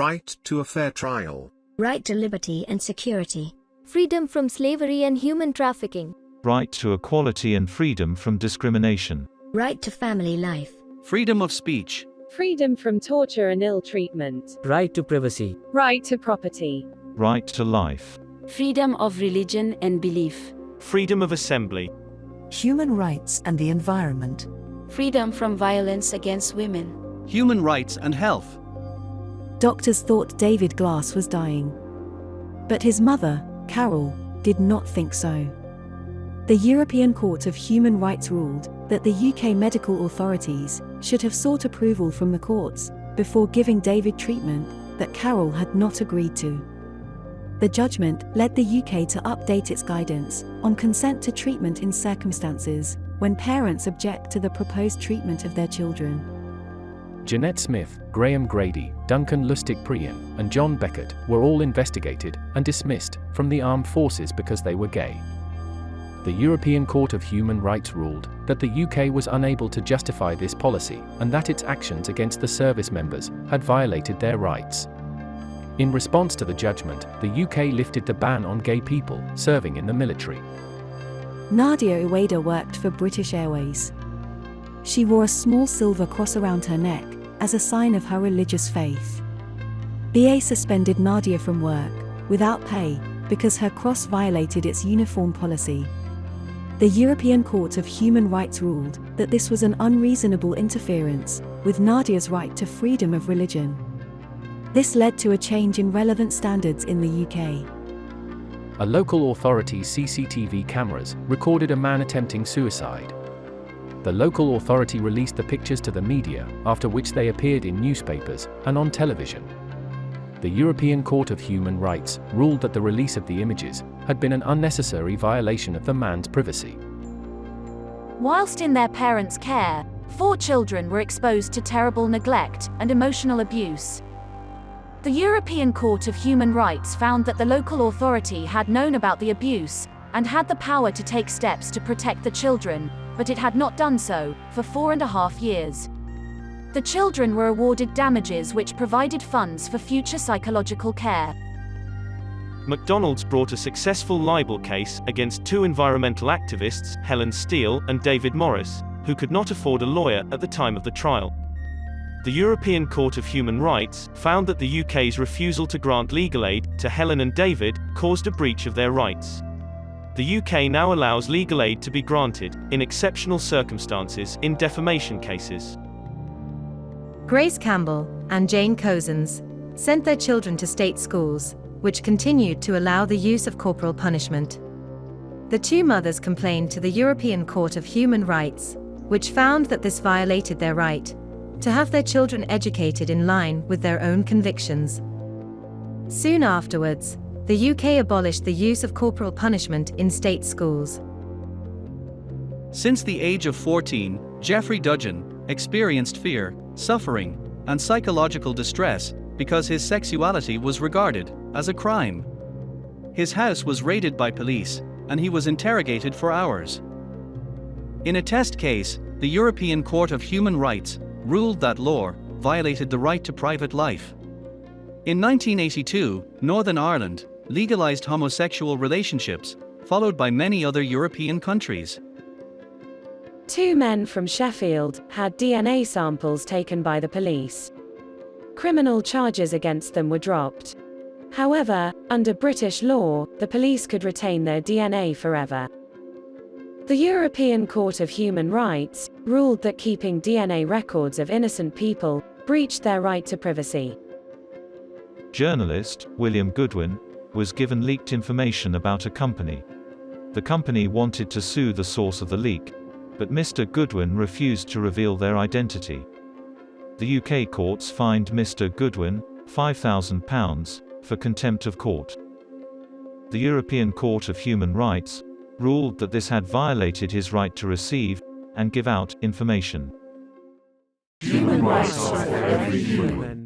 Right to a fair trial. Right to liberty and security. Freedom from slavery and human trafficking. Right to equality and freedom from discrimination. Right to family life. Freedom of speech. Freedom from torture and ill treatment. Right to privacy. Right to property. Right to life. Freedom of religion and belief. Freedom of assembly. Human rights and the environment. Freedom from violence against women. Human rights and health. Doctors thought David Glass was dying. But his mother, Carol, did not think so. The European Court of Human Rights ruled that the UK medical authorities should have sought approval from the courts before giving David treatment that Carol had not agreed to. The judgment led the UK to update its guidance on consent to treatment in circumstances when parents object to the proposed treatment of their children. Jeanette Smith, Graham Grady, Duncan Lustig-Prien, and John Beckett were all investigated and dismissed from the armed forces because they were gay. The European Court of Human Rights ruled that the UK was unable to justify this policy and that its actions against the service members had violated their rights. In response to the judgment, the UK lifted the ban on gay people serving in the military. Nadia Uweda worked for British Airways. She wore a small silver cross around her neck as a sign of her religious faith. BA suspended Nadia from work without pay because her cross violated its uniform policy. The European Court of Human Rights ruled that this was an unreasonable interference with Nadia's right to freedom of religion. This led to a change in relevant standards in the UK. A local authority's CCTV cameras recorded a man attempting suicide. The local authority released the pictures to the media, after which they appeared in newspapers and on television. The European Court of Human Rights ruled that the release of the images had been an unnecessary violation of the man's privacy. Whilst in their parents' care, 4 children were exposed to terrible neglect and emotional abuse. The European Court of Human Rights found that the local authority had known about the abuse and had the power to take steps to protect the children, but it had not done so for 4.5 years. The children were awarded damages which provided funds for future psychological care. McDonald's brought a successful libel case against 2 environmental activists, Helen Steele and David Morris, who could not afford a lawyer at the time of the trial. The European Court of Human Rights found that the UK's refusal to grant legal aid to Helen and David caused a breach of their rights. The UK now allows legal aid to be granted, in exceptional circumstances, in defamation cases. Grace Campbell and Jane Cousins sent their children to state schools, which continued to allow the use of corporal punishment. The 2 mothers complained to the European Court of Human Rights, which found that this violated their right to have their children educated in line with their own convictions. Soon afterwards, the UK abolished the use of corporal punishment in state schools. Since the age of 14, Jeffrey Dudgeon experienced fear, suffering, and psychological distress because his sexuality was regarded as a crime. His house was raided by police, and he was interrogated for hours. In a test case, the European Court of Human Rights ruled that law violated the right to private life. In 1982, Northern Ireland legalized homosexual relationships, followed by many other European countries. 2 men from Sheffield had DNA samples taken by the police. Criminal charges against them were dropped. However, under British law, the police could retain their DNA forever. The European Court of Human Rights ruled that keeping DNA records of innocent people breached their right to privacy. Journalist William Goodwin was given leaked information about a company. The company wanted to sue the source of the leak, but Mr. Goodwin refused to reveal their identity. The UK courts fined Mr. Goodwin £5,000 for contempt of court. The European Court of Human Rights ruled that this had violated his right to receive and give out information. Human rights are for every human.